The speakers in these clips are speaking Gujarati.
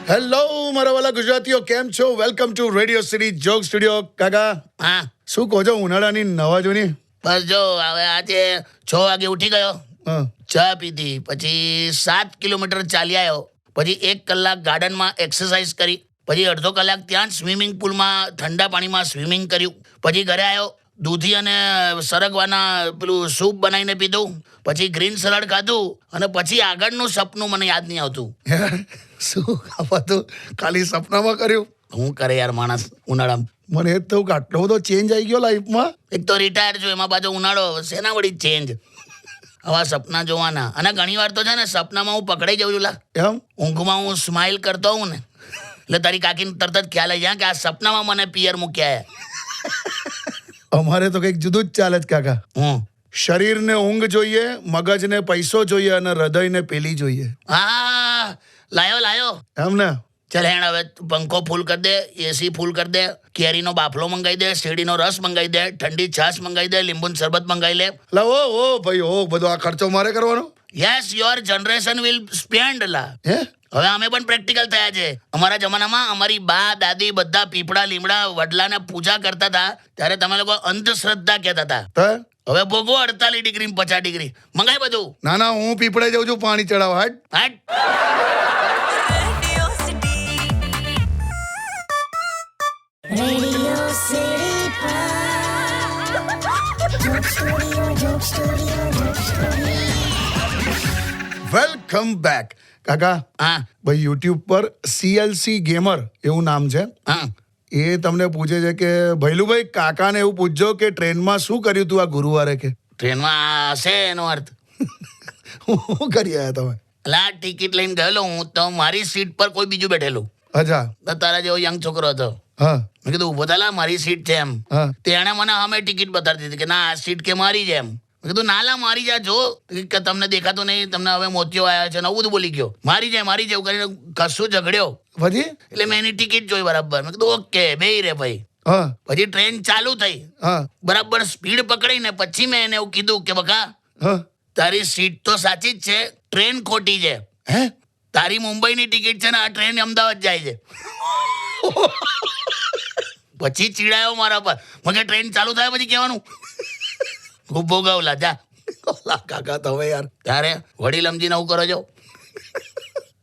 હેલો મારા વાલા ગુજરાતીઓ, કેમ છો? Welcome to radio City joke studio. કાકા, હા શું કહો છો ઉનાળાની નવા જૂની? બસ જો હવે આજે 6 વાગે ઉઠી ગયો, હા, ચા પીધી, પછી 7 કિલોમીટર ચાલી આવ્યો, પછી 1 કલાક ગાર્ડનમાં એક્સરસાઇઝ કરી, પછી અડધો કલાક ત્યાં જ સ્વિમિંગ પુલમાં ઠંડા પાણીમાં સ્વિમિંગ કર્યું, પછી ઘરે આવ્યો, દૂધી અને સરગવાના પેલું સૂપ બનાવીને પીધું, પછી ગ્રીન સલાડ ખાધું, અને પછી આગળનું સપનું મને યાદ નહીં આવતું. શું આ તો ખાલી સપનામાં કર્યું? હું કરે યાર માણસ ઉનાળામાં. મને એ જ થયું કે આટલો બધો ચેન્જ આવી ગયો લાઈફમાં. એક તો રિટાયર છું, એમાં પાછો ઉનાળો, શેના વળી ચેન્જ? આવા સપના જોવાના. અને ઘણી વાર તો છે ને સપનામાં હું પકડાઈ જાઉં છું. એમ? ઊંઘમાં હું સ્માઇલ કરતો હોઉં ને એટલે તારી કાકીને તરત જ ખ્યાલ આવી જાય કે આ સપનામાં મને પિયર મૂક્યા. અમારે તો કંઈક જુદું જ ચાલે છે કાકા. હું શરીરને ઊંઘ જોઈએ, મગજને પૈસો જોઈએ અને હૃદયને પેલી જોઈએ. હા લાયો એમ ને? ચાલ હેણ, હવે પંખો ફૂલ કરી દે, એસી ફૂલ કરી દે, કેરીનો બાફલો મંગાવી દે, શેરડીનો રસ મંગાવી દે, ઠંડી છાશ મંગાવી દે, લીંબુનું શરબત મંગાવી લે. લા ઓ ભાઈ, બધો આ ખર્ચો મારે કરવાનો? Yes, your generation will spend. લા હે? હવે અમે પણ પ્રેક્ટિકલ થયા છે. અમારા જમાનામાં અમારી બા દાદી બધા પીપળા લીમડા વડલાને પૂજા કરતા હતા, ત્યારે તમે લોકો અંધશ્રદ્ધા કહેતા હતા. તો હવે ભોગવો 48 ડિગ્રી 50 ડિગ્રી મંગાય બધું. ના, હું પીપળે જાઉં છું પાણી ચડાવવા. હટ. Radio City Joke Studio. Welcome back. કાકા, હા ભાઈ યુટ્યુબ પર CLC ગેમર એવું નામ છે, હા એ તમને પૂછે છે કે ભૈલુભાઈ, કાકાને એવું પૂછજો કે ટ્રેનમાં શું કર્યું તું આ ગુરુવારે? કે ટ્રેનમાં હશે એનો અર્થ. શું કરી આયા તમે? લા ટિકિટ લઈને ગયેલો હું તો મારી સીટ પર કોઈ બીજું બેઠેલું. અચ્છા. તો તારા જેવો યંગ છોકરો હતો. હા મેં કીધું ઉભો થા, લા મારી સીટ છે એમ. હા. તેણે મને અમે ટિકિટ બતાવી દીધી કે ના આ સીટ કે મારી છે એમ. મેં કીધું ના લા મારી જા, જો કે તમને દેખાતું નહીં, તમને હવે મોતિયો આવ્યા છે, નવું બધું બોલી ગયો. મારી જાય એવું કરીને કશું ઝઘડ્યો. પછી? એટલે મેં એની ટિકિટ જોઈ બરાબર. મેં કીધું ઓકે બેહી રે ભાઈ. હા પછી ટ્રેન ચાલુ થઈ, હા બરાબર સ્પીડ પકડીને પછી મેં એને એવું કીધું કે બકા, હા. તારી સીટ તો સાચી જ છે, ટ્રેન ખોટી છે. હે? તારી મુંબઈની ટિકિટ છે ને, આ ટ્રેન અમદાવાદ જાય છે. પછી ચીડાયો મારા પર. મને ટ્રેન ચાલુ થાય પછી કહેવાનું ખૂબ ભોગાવલા જા. કાકા તમે યાર, ત્યારે વડીલ સમજીને આવું કરો છો.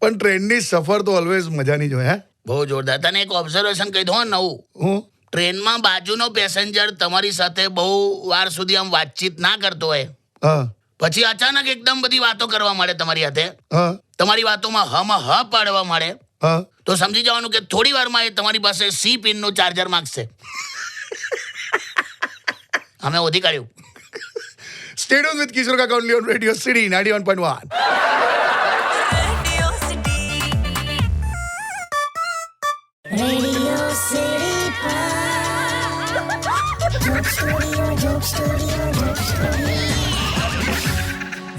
પણ ટ્રેનની સફર તો ઓલવેઝ મજાની જ હોય. હે? બહુ જોરદાર. તને એક ઓબ્ઝર્વેશન કહી દઉં નવું. હું? ટ્રેનમાં બાજુનો પેસેન્જર તમારી સાથે બહુ વાર સુધી આમ વાતચીત ના કરતો હોય, હા પછી અચાનક એકદમ બધી વાતો કરવા માંડે તમારી સાથે, હા તમારી વાતોમાં હ પાડવા માંડે, હા. તો સમજી જવાનું કે થોડી વારમાં એ તમારી પાસે C પિનનું ચાર્જર માંગશે. અમે ઓધી કાઢ્યું. Stay tuned with Kishore Kaka only on Radio City 91.1. Radio City Joke Studio.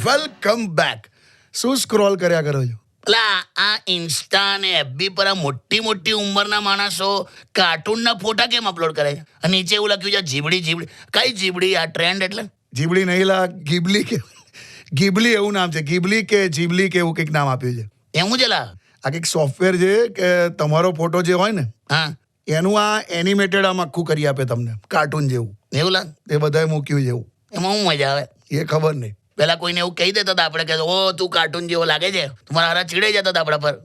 Welcome back. શું સ્ક્રોલ કર્યા કરો છો? પેલા આ ઇન્સ્ટા અને FB પર આ મોટી ઉંમરના માણસો કાર્ટૂનના ફોટા કેમ અપલોડ કરે છે? અને નીચે એવું લખ્યું છે જીબડી. કઈ જીબડી? આ ટ્રેન્ડ એટલે જીબડી નહીં લા, ગીબલી કે ગીબલી એવું નામ છે. ગીબલી કે જીબલી કે એવું કંઈક નામ આપ્યું છે. એવું છે લા. આ કંઈક સોફ્ટવેર છે કે તમારો ફોટો જે હોય ને હા એનું આ એનિમેટેડ આમ આખું કરી આપે તમને, કાર્ટૂન જેવું. એવું લા. એ બધાએ મૂક્યું છે એવું. એમાં શું મજા આવે? એ ખબર નહીં. પેલા કોઈને એવું કહી દેતા હતા આપણે કે ઓ તું કાર્ટૂન જેવો લાગે છે, તમારા હારા ચીડાઈ જતા હતા આપણા પર.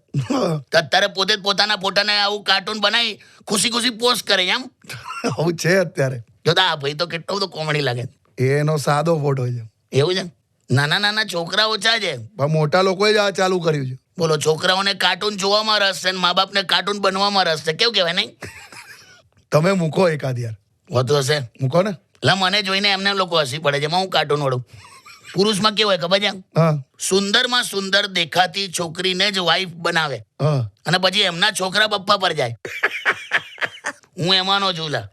તો અત્યારે પોતે જ પોતાના ફોટાને આવું કાર્ટૂન બનાવી ખુશી પોસ્ટ કરે એમ. આવું છે અત્યારે. જોતા આ ભાઈ તો કેટલો બધો કોમેડી લાગે. એનો સાદો ફોટો છે. એવું છે? નાના છોકરા ઓછા છે, પણ મોટા લોકોએ જ આ ચાલુ કર્યું છે. બોલો. છોકરાઓને કાર્ટૂન જોવામાં રસ છે, મા બાપને કાર્ટૂન બનવામાં રસ છે. કેવું કહેવાય નહીં? તમે મૂકો એકાદ યાર. હોતું હશે. મૂકો ને. એટલે મને જોઈને એમને લોકો હસી પડે છે. હું કાર્ટૂન વાળું. પુરુષમાં કેવું હોય ખબર છે? હા સુંદરમાં સુંદર દેખાતી છોકરીને જ વાઈફ બનાવે, હા. અને પછી એમના છોકરા પપ્પા પર જાય. હું એમાંનો છું લા.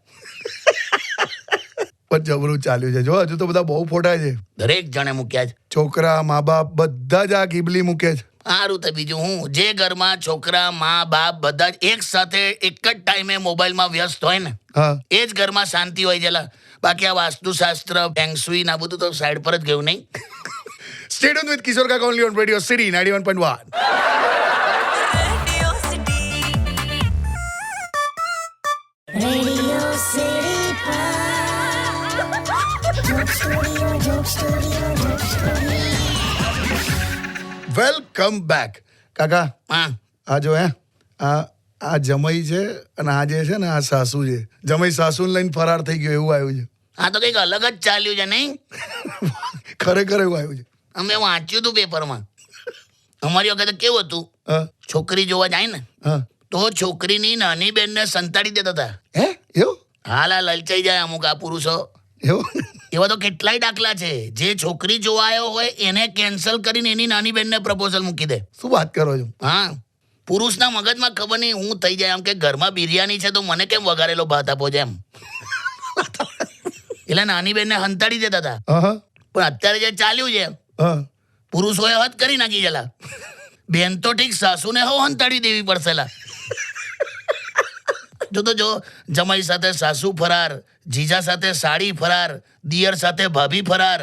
પણ જબરું ચાલ્યું છે. જો હજુ તો બધા બહુ ફોટા છે. દરેક જણે મૂક્યા છે. છોકરા, મા બાપ બધા જ આ ગીબલી મૂકે છે. સારું તો બીજું હું, જે ઘરમાં છોકરા, મા બાપ બધા જ એક સાથે એક જ ટાઈમે મોબાઈલમાં વ્યસ્ત હોય ને, હા એ જ ઘરમાં શાંતિ હોય છે લા. બાકી આ વાસ્તુશાસ્ત્ર, ફેંગશુઈ ના બધું તો સાઈડ પર જ ગયું નહીં. Stay tuned with Kishore Kaka only on Radio City 91.1. Radio City Joke Studio, Joke Studio, Joke Studio. Welcome back. કાકા હા આ જો આ જમાઈ છે અને આ જે છે ને આ સાસુ છે. જમાઈ સાસુને લઈને ફરાર થઈ ગયો એવું આવ્યું છે. આ તો કંઈક અલગ જ ચાલ્યું છે નહીં? ખરેખર એવું આવ્યું છે. અમે વાંચ્યું હતું પેપરમાં. અમારી વખતે કેવું હતું, હા છોકરી જોવા જાય ને હા તો છોકરીની નાની બેનને સંતાડી દેતા હતા. હે એવું હાલ આ લલચાઈ જાય અમુક આ પુરુષો. એવું એવા તો કેટલાય દાખલા છે. જે છોકરી જોવા આવ્યો હોય એને કેન્સલ કરીને એની નાની બેનને પ્રપોઝલ મૂકી દે. શું વાત કરો છો? હા, પુરુષના મગજમાં ખબર નહીં હું થઈ જાય આમ કે ઘરમાં બિરયાની છે તો મને કેમ વઘારેલો ભાત આપો છે એમ. એટલે નાની બેનને હંતાડી દેતા હતા. હા પણ અત્યારે જે ચાલ્યું છે, હા પુરુષોએ હદ કરી નાખી છેલા. બેન તો ઠીક, સાસુને હો હંતાડી દેવી પડશે. જો જમાઈ સાથે સાસુ ફરાર, જીજા સાથે સાડી ફરાર, દિયર સાથે ભાભી ફરાર,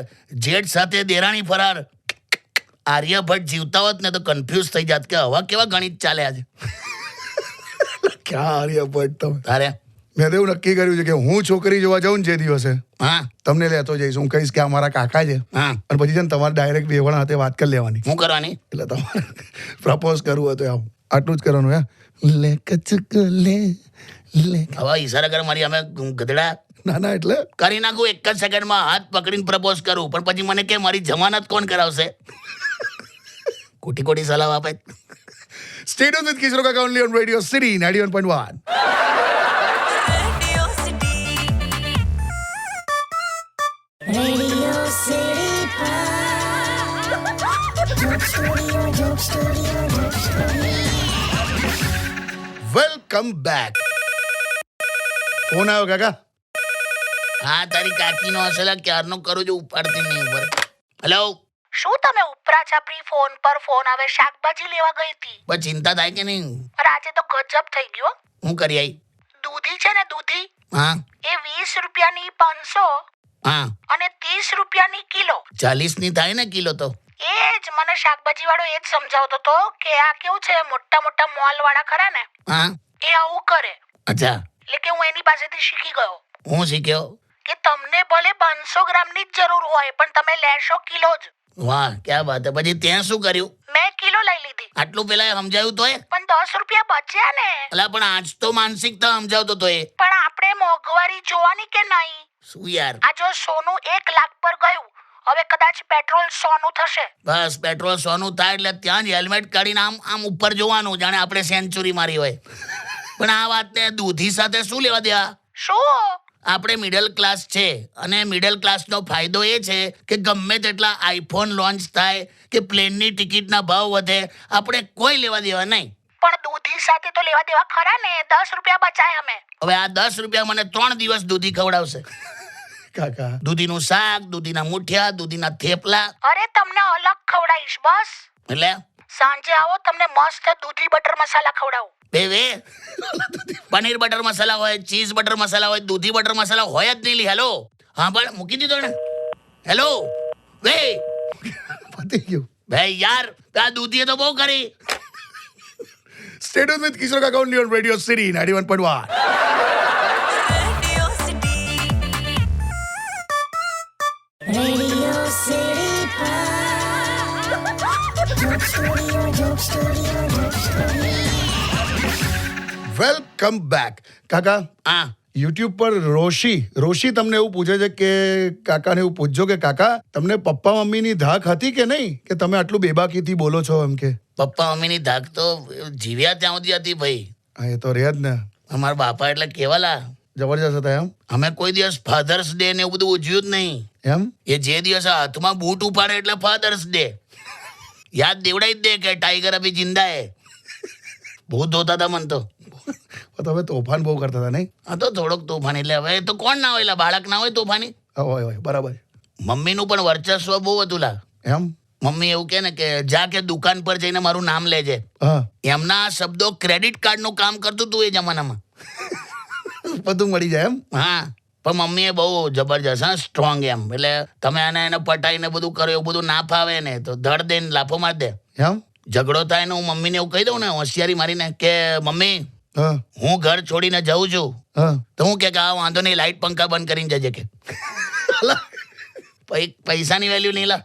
જેઠ સાથે દેરાણી ફરાર. આર્યભટ્ટ જીવતા હોત ને તો કન્ફ્યુઝ થઈ જાત કે હવા કેવા ગણિત ચાલે આજે. ક્યાં હાર્યા પટ તમે. તારે મેં તો એવું નક્કી કર્યું છે કે હું છોકરી જોવા જાઉં ને જે દિવસે હા તમને લેતો જઈશ. હું કહીશ કે આ મારા કાકા છે હા અને પછી છે ને તમારે ડાયરેક્ટ બેવણ હાથે વાત કરી લેવાની. શું કરવાની? એટલે તમારે પ્રપોઝ કરવું હોય તો આમ આટલું જ કરવાનું. લે કચકો લે લે. હવે ઈશારા કર મારી અમે ગધડા ના એટલે કરી નાખું એક જ સેકન્ડમાં, હાથ પકડીને પ્રપોઝ કરું. પણ પછી મને કે મારી જમાનત કોણ કરાવશે? ખોટી સલાહ આપે. Stay tuned with Kishore Kaka only on Radio City 91.1. Radio City Joke Studio, Joke Studio, Joke Studio. Welcome back. Phone આવ્યો કાકા. હા, તારી કાકીનો હશે, ક્યારનો કરું છું, ઉપાડતી નહીં ઉપર. હેલો, શું તમે ઉપરા છાપરી ફોન પર ફોન આવે? શાકભાજી લેવા ગઈ હતી. પણ ચિંતા થાય કે નહીં? આજે તો ગજબ થઈ ગયો. હું કરી આવી? દૂધી છે ને, દૂધી હા એ 20 રૂપિયાની 500 હા, અને 30 રૂપિયાની કિલો. 40 ની થાય ને કિલો તો. એ જ મને શાકભાજી વાળો એ જ સમજાવતો હતો કે આ કેવું છે, મોટા મોટા મોલ વાળા ખરા ને હા એ આવું કરે. અચ્છા, એટલે કે હું એની પાસેથી શીખી ગયો હું શીખ્યો. કે તમને ભલે 500 ગ્રામની જ જરૂર હોય પણ તમે લેશો કિલો જ. વાહ, ક્યાં વાત હે. પછી ત્યાં શું કર્યું? મેં કિલો લઈ લીધી. આટલું પેલા સમજાયું તોય? પણ 10 રૂપિયા બચ્યા ને. અલા પણ આજ તો માનસિકતા સમજાવતો તો એ. પણ આપણે મોંઘવારી જોવાની કે નહીં? શું યાર, આ જો સોનું 1 લાખ પર ગયું, હવે કદાચ પેટ્રોલ 100 નું થશે. બસ પેટ્રોલ 100 નું થાય એટલે ત્યાં જ હેલ્મેટ કાઢીને આમ આમ ઉપર જોવાનું, જાણે આપણે સેન્ચુરી મારી હોય. પણ આ વાતને દૂધી સાથે શું લેવા દેવા? શું? આપણે મિડલ ક્લાસ છે અને મિડલ ક્લાસનો ફાયદો એ છે કે ગમે તેટલા આઈફોન લોન્ચ થાય કે પ્લેનની ટિકિટના ભાવ વધે, આપણે કોઈ લેવા દેવા નહીં. પણ દૂધી સાથે તો લેવા દેવા ખરા ને. 10 રૂપિયા બચાય અમે. હવે આ 10 રૂપિયા મને 3 દિવસ દૂધી ખવડાવશે. કાકા દૂધીનું શાક, દૂધીના મુઠિયા, દૂધીના થેપલા. અરે તમને અલગ ખવડાવીશ બસ. એટલે સાંજે આવો, તમને મસ્ત દૂધી બટર મસાલા ખવડાવું. બે પનીર બટર મસાલા હોય, ચીઝ બટર મસાલા હોય, દૂધી બટર મસાલા હોય જ નહીં. હેલો, હા પણ મૂકી દીધો ને. હેલો વે પતી ગયું. ભાઈ યાર, આ દૂધીએ તો બહુ કરી. Stay tuned with Kishore Kaka only on Radio City 91.1. Radio City Joke Studio, Joke Studio, Joke Studio. Welcome back. કાકા હા યુટ્યુબ પર રોશી તમને એવું પૂછે છે કે કાકાને એવું પૂછજો કે કાકા તમને પપ્પા મમ્મીની ધાક હતી કે નહીં કે તમે આટલું બેબાકીથી બોલો છો એમ કે. પપ્પા મમ્મીની ધાક તો જીવ્યા ત્યાં સુધી હતી ભાઈ. હા એ તો રહે જ ને. અમારા બાપા એટલે કેવાલા જબરજસ્ત હતા એમ. અમે કોઈ દિવસ ફાધર્સ ડે ને એવું બધું ઉજવ્યું જ નહીં. એમ એ જે દિવસ હાથમાં બૂટ ઉપાડે એટલે ફાધર્સ ડે. યાદ દેવડાઈ જ દે કે ટાઈગર અભી જિંદા હે. બહુ ધોતા હતા મન તો. તમે તોફાન બહુ કરતા હતા નહીં? હા તો થોડોક તોફાની. એટલે હવે તો કોણ ના હોય, એટલે બાળક ના હોય તોફાની. હોય હોય બરાબર. મમ્મીનું પણ વર્ચસ્વ બહુ હતું લા. એમ મમ્મી એવું કે ને કે જા કે દુકાન પર જઈને મારું નામ લેજે. હા એમના શબ્દો ક્રેડિટ કાર્ડ નું કામ કરતું હતું એ જમાનામાં. બધું મળી જાય એમ. હા, પણ મમ્મીએ બહુ જબરજસ્ત હા સ્ટ્રોંગ એમ એટલે તમે એને પટાઈને બધું કરો એવું બધું ના ફાવે ને તો ધડ દઈને લાફો માર દે. એમ ઝઘડો થાય ને હું મમ્મીને એવું કહી દઉં ને હોશિયારી મારીને કે મમ્મી હા હું ઘર છોડીને જાઉં છું હા તો હું કે આ વાંધો નહીં લાઈટ પંખા બંધ કરીને જજે કે પૈસાની વેલ્યુ નહીં લા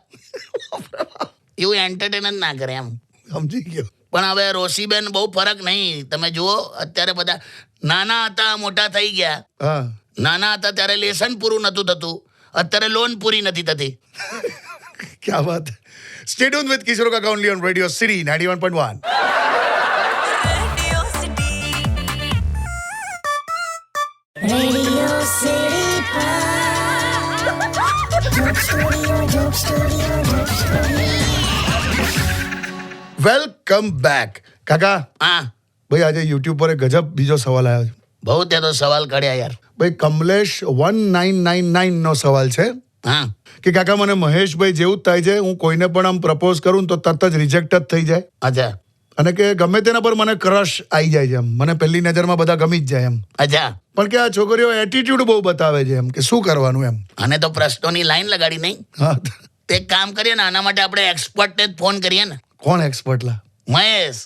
એવું એન્ટરટેન જ ના કરે એમ. સમજી ગયો. પણ હવે રોશીબેન બહુ ફરક નહીં. તમે જુઓ અત્યારે બધા નાના હતા મોટા થઈ ગયા. હા નાના હતા ત્યારે લેસન પૂરું નતું થતું, અત્યારે લોન પૂરી નથી થતી. क्या बात है. Stay tuned with Kishore Kaka only on Radio City 91.1. Radio City Joke Studio, Joke Studio, Joke Studio. Welcome back. કાકા હા ભાઈ આજે યુટ્યુબ પર એક ગજબ બીજો સવાલ આવ્યો છે. બહુ તે તો સવાલ કાઢ્યા યાર. ભાઈ કમલેશ 1999 નો સવાલ છે હા કે કાકા મને મહેશભાઈ જેવું જ થાય છે, હું કોઈને પણ આમ પ્રપોઝ કરું ને તો તરત જ રિજેક્ટ જ થઈ જાય અચ્છા અને કે ગમે તેના પર મને ક્રશ આવી જાય છે, એમ મને પહેલી નજરમાં બધા ગમી જ જાય એમ. અચ્છા પણ કે આ છોકરીઓ એટીટ્યુડ બહુ બતાવે છે એમ કે શું કરવાનું એમ. આને તો પ્રશ્નોની લાઈન લગાડી નહીં. હા તે એક કામ કરીએ ને આના માટે આપણે એક્સપર્ટને જ ફોન કરીએ ને. કોણ એક્સપર્ટ લા મહેશ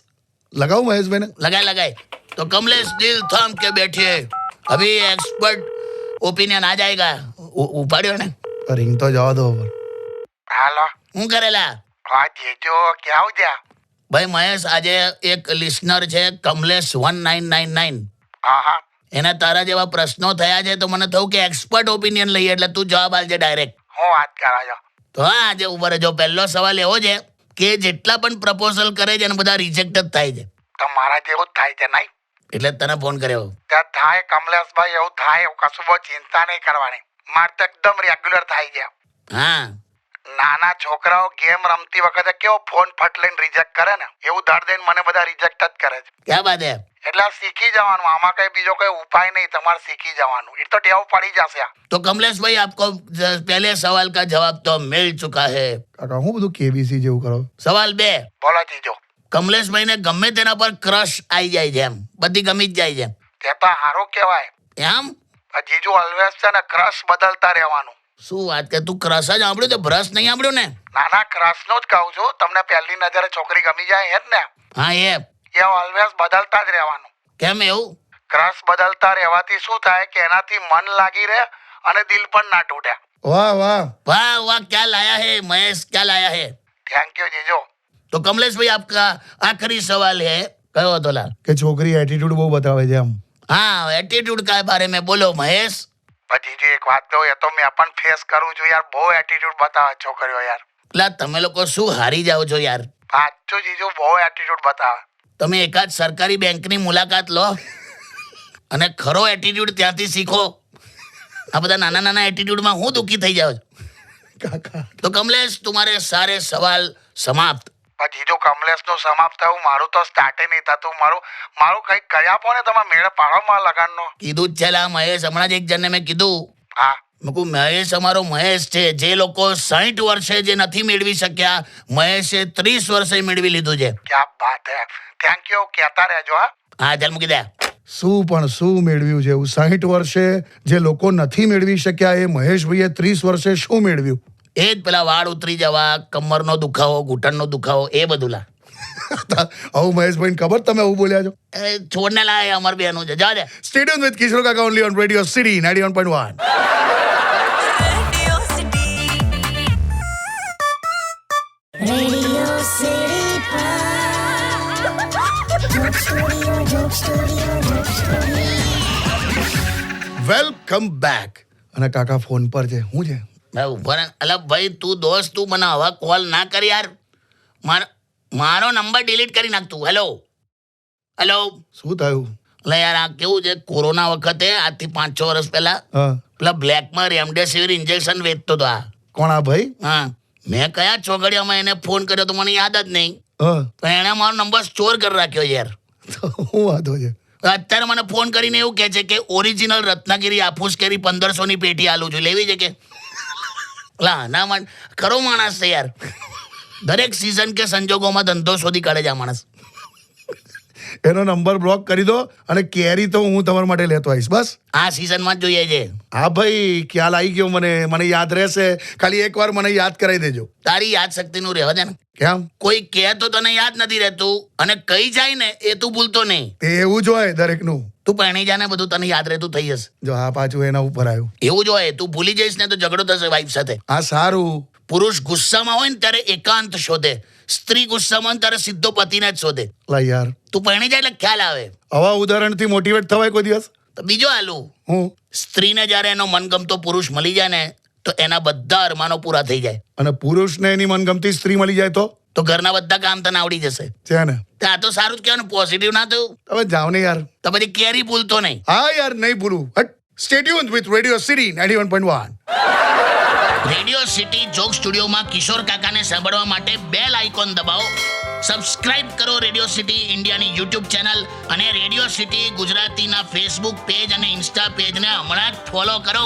લગાવું મહેશભાઈને. लगाए तो कमलेश दिल थाम के बैठिए, अभी एक्सपर्ट ओपिनियन आ जाएगा. उपाड़्यो ने रिंग तो जवा दो. હાલો હું કરેલા હા જીજો ક્યાં ગયા? ભાઈ મહેશ આજે એક લિસનર છે કમલેશ 1999 હા હા એને તારા જેવા પ્રશ્નો થયા છે તો મને થયું કે એક્સપર્ટ ઓપિનિયન લઈએ એટલે તું જવાબ આલજે ડાયરેક્ટ. હું વાત કરો છો? તો હા આજે ઉપર જો પહેલો સવાલ એવો છે કે જેટલા પણ પ્રપોઝલ કરે છે ને બધા રિજેક્ટ જ થાય છે, તો મારા જેવું જ થાય છે નહીં? એટલે જ તને ફોન કર્યો. ત્યાં થાય કમલેશભાઈ, એવું થાય, એવું કશું બહુ ચિંતા નહીં કરવાની. મારે તો એકદમ રેગ્યુલર થાય છે. હા નાના છોકરાઓ ગેમ રમતી વખતે કેવો ફોન ફટ લઈને રિજેક્ટ કરે ને, એવું દર દઈને મને બધા રિજેક્ટ જ કરે છે. ક્યાં બાત હે. એટલે આ શીખી જવાનું, આમાં કઈ બીજો કઈ ઉપાય નહીં, તમારે શીખી જવાનું. એ તો ટેવ પડી જશે. तो कमलेश भाई आपको पहले सवाल का जवाब तो मिल चुका है. કાકા હું બધું કેબીસી જેવું કરો. સવાલ 2, બોલો જીજો. કમલેશભાઈ ને ગમે તેના પર ક્રશ આવી જાય છે, એમ બધી ગમી જ જાય છે તે તો સારું કહેવાય. એમ. જીજુ ઓલવેઝ છે ને ક્રશ બદલતા રહેવાનું. શું વાત કે તું ક્રશ જ સાંભળ્યું તો બ્રશ નહીં સાંભળ્યું ને. નાના ક્રશ નું જ કહું છું. તમને પહેલી નજરે છોકરી ગમી જાય એ જ ને, હા એ ઓલવેઝ બદલતા જ રહેવાનું. કેમ એવું. ક્રશ બદલતા રહેવાથી શું થાય કે એનાથી મન લાગી રહે અને દિલ પણ ના તૂટે. વાહ વાહ. વાહ વાહ क्या लाया है महेश, क्या लाया है. થેન્ક યુ જીજો. तो कमलेश भाई आपका आखिरी सवाल है कहो तो लाल. કે છોકરી એટીટ્યુડ બહુ બતાવે છે એમ. हाँ एटीट्यूड का बारे में बोलो महेश. પછી જીજુ એક વાત કહું, એ તો મેં પણ ફેસ કરું છું યાર. બહુ એટીટ્યુડ બતાવે છોકરીઓ યાર. લા તમે લોકો શું હારી જાઓ છો યાર. સાચું જીજુ, બહુ એટીટ્યુડ બતાવે. તમે એકાદ સરકારી બેંકની મુલાકાત લો અને ખરો એટીટ્યુડ ત્યાંથી શીખો. આ બધા નાના નાના એટીટ્યુડમાં હું દુઃખી થઈ જાઉં છું. કાકા તો કમલેશ तुम्हारे सारे सवाल समाप्त. પણ જીજુ કમલેશ નું સમાપ્ત થયું, મારું તો સ્ટાર્ટે નહીં થતું. મારું કઈક કરી આપો ને તમે, મેળ પાડો માં લગાન નો. કીધું જ છે લા મહેશ, હમણાં જ એક જણને મેં કીધું. હા મેં કહું મહેશ અમારો મહેશ છે. જે લોકો 60 વર્ષે જે નથી મેળવી શક્યા મહેશે 30 વર્ષે મેળવી લીધું છે. ક્યાં બાત હે. થેન્ક યુ, કહેતા રહેજો. હા હા ચાલ મૂકી દે. શું પણ શું મેળવ્યું છે એવું. 60 વર્ષે જે લોકો નથી મેળવી શક્યા એ મહેશભાઈએ 30 વર્ષે શું મેળવ્યું. એ જ પેલા વાળ ઉતરી જવા, કમરનો દુખાવો, ઘૂંટણનો દુખાવો, એ બધું લા. આવું મહેશભાઈને ખબર તમે આવું બોલ્યા છો. છોડને લા, એ અમર બેનું છે. જા દે. Stay tuned with Kishore Kaka only on Radio City 91.1. Radio City Joke Studio, Joke Studio, Joke Studio. Welcome back. અને કાકા ફોન પર છે. શું છે? ભાઈ ઉભો રહે. અલા ભાઈ તું દોસ્ત, તું મને હવા કોલ ના કરી યાર. મારો નંબર ડિલીટ કરી નાખ તું. Hello hello. શું થયું? એટલે યાર આ કેવું છે, કોરોના વખતે આજથી 5-6 વર્ષ પહેલા હા પેલા બ્લેકમાં રેમડેસિવિર ઇન્જેક્શન વેચતો હતો આ. કોણ આ ભાઈ? હા મેં કયા ચોઘડિયામાં એને ફોન કર્યો તો મને યાદ જ નહીં. હા તો એણે મારો નંબર સ્ટોર કરી રાખ્યો યાર. તો શું વાંધો છે? અત્યારે મને ફોન કરીને એવું કહે છે કે ઓરિજિનલ રત્નાગીરી આફૂસ કેરી 1500ની પેટી આલું છું, લેવી છે કે. લા ના માન ખરો માણસ છે યાર. દરેક સિઝન કે સંજોગોમાં ધંધો શોધી કાઢે છે આ માણસ. એનો નંબર બ્લોક કરી દો અને કેરી તો હું તમારા માટે લેતો આવીશ બસ. આ સિઝનમાં જ જોઈએ છે. હા ભાઈ, ખ્યાલ આવી ગયો મને યાદ રહેશે. ખાલી એકવાર મને યાદ કરાવી દેજો. તારી યાદ શક્તિનું રહેવા દે ને. કેમ? કોઈ કહે તો તને યાદ નથી રહેતું અને કઈ જાય ને એ તું ભૂલતો નહીં. તે એવું જ હોય દરેકનું. તું પરણી જા ને બધું તને યાદ રહેતું થઈ જશે. જો આ પાછું એના ઉપર આવ્યું. એવું જ હોય. તું ભૂલી જઈશ ને તો ઝઘડો થશે વાઈફ સાથે. આ સારું. પુરુષ ગુસ્સામાં હોય ને ત્યારે એકાંત શોધે, સ્ત્રી ગુસ્સામાં હોય ને ત્યારે સીધો પતિને જ શોધે. લા યાર, તું પરણી જાય એટલે ખ્યાલ આવે. આવા ઉદાહરણથી મોટિવેટ થવાય કોઈ દિવસ? તો બીજો આલું, હું સ્ત્રીને જ્યારે એનો મનગમતો પુરુષ મળી જાય ને તો એના બધા અરમાનો પૂરા થઈ જાય. અને પુરુષને એની મનગમતી સ્ત્રી મળી જાય તો ઘરના બધા કામ તને આવડી જશે. છે ને? તો આ તો સારું જ કહેવાય ને, પોઝિટિવ ના થયું. તમે જાઓ ને યાર. તો પછી કેરી ભૂલતો નહીં. હા યાર, નહીં ભૂલું. હટ. Stay tuned with Radio City 91.1. Radio City joke સ્ટુડિયોમાં કિશોર કાકાને સાંભળવા માટે બેલ આઇકોન દબાવો. સબસ્ક્રાઇબ કરો રેડિયો સિટી ઇન્ડિયાની યુટ્યુબ ચેનલ અને રેડિયો સિટી ગુજરાતીના ફેસબુક પેજ અને ઇન્સ્ટા પેજને હમણાં જ ફોલો કરો.